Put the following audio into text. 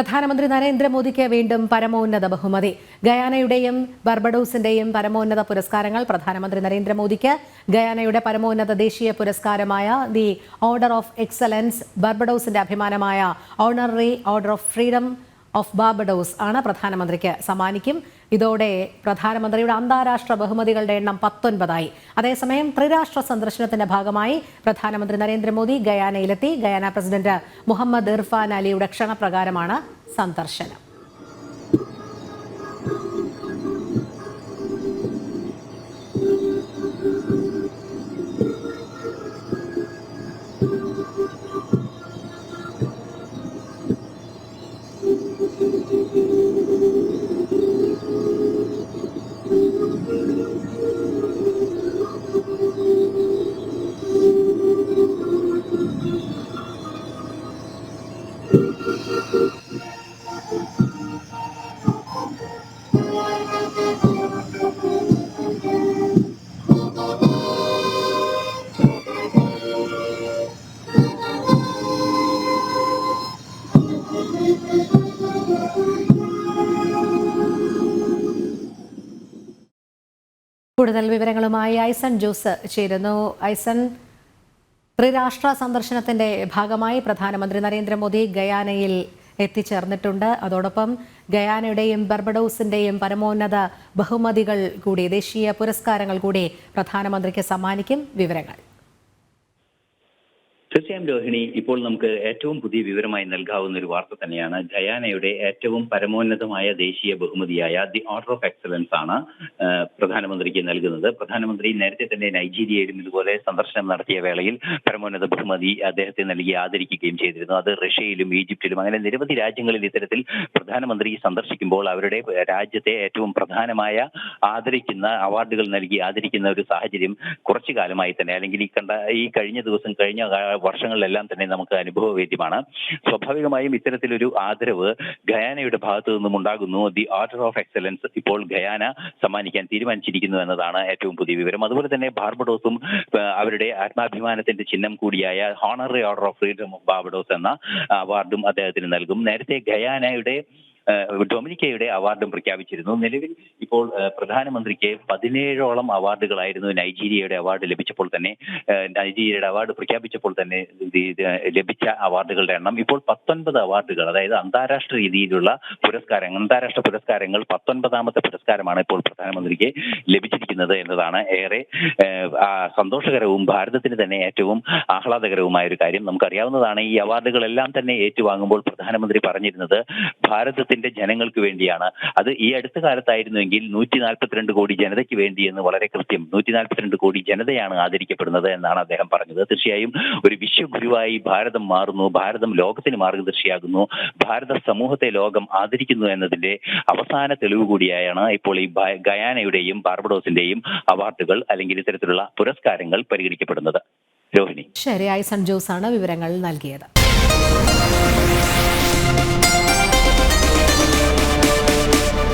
പ്രധാനമന്ത്രി നരേന്ദ്രമോദിക്ക് വീണ്ടും പരമോന്നത ബഹുമതി. ഗയാനയുടെയും ബർബഡോസിന്റെയും പരമോന്നത പുരസ്കാരങ്ങൾ പ്രധാനമന്ത്രി നരേന്ദ്രമോദിക്ക്. ഗയാനയുടെ പരമോന്നത ദേശീയ പുരസ്കാരമായ ദി ഓർഡർ ഓഫ് എക്സലൻസ്, ബർബഡോസിന്റെ അഭിമാനമായ honorary order of freedom of Barbados ആണ് പ്രധാനമന്ത്രിക്ക് സമ്മാനിക്കും. ഇതോടെ പ്രധാനമന്ത്രിയുടെ അന്താരാഷ്ട്ര ബഹുമതികളുടെ എണ്ണം 19ആയി. അതേസമയം ത്രിരാഷ്ട്ര സന്ദർശനത്തിന്റെ ഭാഗമായി പ്രധാനമന്ത്രി നരേന്ദ്രമോദി ഗയാനയിലെത്തി. ഗയാന പ്രസിഡന്റ് മുഹമ്മദ് ഇർഫാൻ അലിയുടെ ക്ഷണപ്രകാരമാണ് സന്ദർശനം. കൂടുതൽ വിവരങ്ങളുമായി ഐസൺ ജോസ് ചേരുന്നു. ഐസൺ, ത്രിരാഷ്ട്ര സന്ദർശനത്തിന്റെ ഭാഗമായി പ്രധാനമന്ത്രി നരേന്ദ്രമോദി ഗയാനയിൽ എത്തിച്ചേർന്നിട്ടുണ്ട്. അതോടൊപ്പം ഗയാനയുടെയും ബർബഡോസിന്റെയും പരമോന്നത ബഹുമതികൾ കൂടി, ദേശീയ പുരസ്കാരങ്ങൾ കൂടി പ്രധാനമന്ത്രിക്ക് സമ്മാനിക്കും. വിവരങ്ങൾ തീർച്ചയായും രോഹിണി, ഇപ്പോൾ നമുക്ക് ഏറ്റവും പുതിയ വിവരമായി നൽകാവുന്ന ഒരു വാർത്ത തന്നെയാണ്. ഗയാനയുടെ ഏറ്റവും പരമോന്നതമായ ദേശീയ ബഹുമതിയായ ദി ഓർഡർ ഓഫ് എക്സലൻസ് ആണ് പ്രധാനമന്ത്രിക്ക് നൽകുന്നത്. പ്രധാനമന്ത്രി നേരത്തെ തന്നെ നൈജീരിയയിലും ഇതുപോലെ സന്ദർശനം നടത്തിയ വേളയിൽ പരമോന്നത ബഹുമതി അദ്ദേഹത്തെ നൽകി ആദരിക്കുകയും ചെയ്തിരുന്നു. അത് റഷ്യയിലും ഈജിപ്തിലും അങ്ങനെ നിരവധി രാജ്യങ്ങളിൽ ഇത്തരത്തിൽ പ്രധാനമന്ത്രി സന്ദർശിക്കുമ്പോൾ അവരുടെ രാജ്യത്തെ ഏറ്റവും പ്രധാനമായ ആദരിക്കുന്ന അവാർഡുകൾ നൽകി ആദരിക്കുന്ന ഒരു സാഹചര്യം കുറച്ചു കാലമായി തന്നെ, അല്ലെങ്കിൽ ഈ കഴിഞ്ഞ വർഷങ്ങളിലെല്ലാം തന്നെ നമുക്ക് അനുഭവവേദ്യമാണ്. സ്വാഭാവികമായും ഇത്തരത്തിലൊരു ആദരവ് ഗയാനയുടെ ഭാഗത്തു നിന്നും ഉണ്ടാകുന്നു. ദി ഓർഡർ ഓഫ് എക്സലൻസ് ഇപ്പോൾ ഗയാന സമ്മാനിക്കാൻ തീരുമാനിച്ചിരിക്കുന്നു എന്നതാണ് ഏറ്റവും പുതിയ വിവരം. അതുപോലെ തന്നെ ബാർബഡോസും അവരുടെ ആത്മാഭിമാനത്തിന്റെ ചിഹ്നം കൂടിയായ honorary order of freedom of Barbados എന്ന അവാർഡും അദ്ദേഹത്തിന് നൽകും. നേരത്തെ ഗയാനയുടെ ഡൊമിനിക്കയുടെ അവാർഡും പ്രഖ്യാപിച്ചിരുന്നു. നിലവിൽ ഇപ്പോൾ പ്രധാനമന്ത്രിക്ക് 17ഓളം അവാർഡുകളായിരുന്നു നൈജീരിയയുടെ അവാർഡ് പ്രഖ്യാപിച്ചപ്പോൾ തന്നെ ലഭിച്ച അവാർഡുകളുടെ എണ്ണം ഇപ്പോൾ 19 അവാർഡുകൾ, അതായത് അന്താരാഷ്ട്ര രീതിയിലുള്ള അന്താരാഷ്ട്ര പുരസ്കാരങ്ങൾ 19ാമത്തെ പുരസ്കാരമാണ് ഇപ്പോൾ പ്രധാനമന്ത്രിക്ക് ലഭിച്ചിരിക്കുന്നത് എന്നതാണ് ഏറെ സന്തോഷകരവും ഭാരതത്തിന് തന്നെ ഏറ്റവും ആഹ്ലാദകരവുമായ ഒരു കാര്യം. നമുക്കറിയാവുന്നതാണ്, ഈ അവാർഡുകളെല്ലാം തന്നെ ഏറ്റുവാങ്ങുമ്പോൾ പ്രധാനമന്ത്രി പറഞ്ഞിരുന്നത് ഭാരതത്തിന്റെ ജനങ്ങൾക്ക് വേണ്ടിയാണ്. അത് ഈ അടുത്ത കാലത്തായിരുന്നുവെങ്കിൽ 142 കോടി ജനതയ്ക്ക് വേണ്ടി എന്ന് വളരെ കൃത്യം 142 കോടി ജനതയാണ് ആദരിക്കപ്പെടുന്നത് എന്നാണ് അദ്ദേഹം പറഞ്ഞത്. തീർച്ചയായും ഒരു വിശ്വഗുരുവായി ഭാരതം മാറുന്നു, ഭാരതം ലോകത്തിന് മാർഗദർശിയാകുന്നു, ഭാരത സമൂഹത്തെ ലോകം ആദരിക്കുന്നു എന്നതിന്റെ അവസാന തെളിവ് കൂടിയായാണ് ഇപ്പോൾ ഈ ഗയാനയുടെയും ബാർബഡോസിന്റെയും അവാർഡുകൾ അല്ലെങ്കിൽ ഇത്തരത്തിലുള്ള പുരസ്കാരങ്ങൾ പരിഗണിക്കപ്പെടുന്നത്. രോഹിണി, ശരി, ഐസൺ ജോസ് ആണ് വിവരങ്ങൾ നൽകിയത്.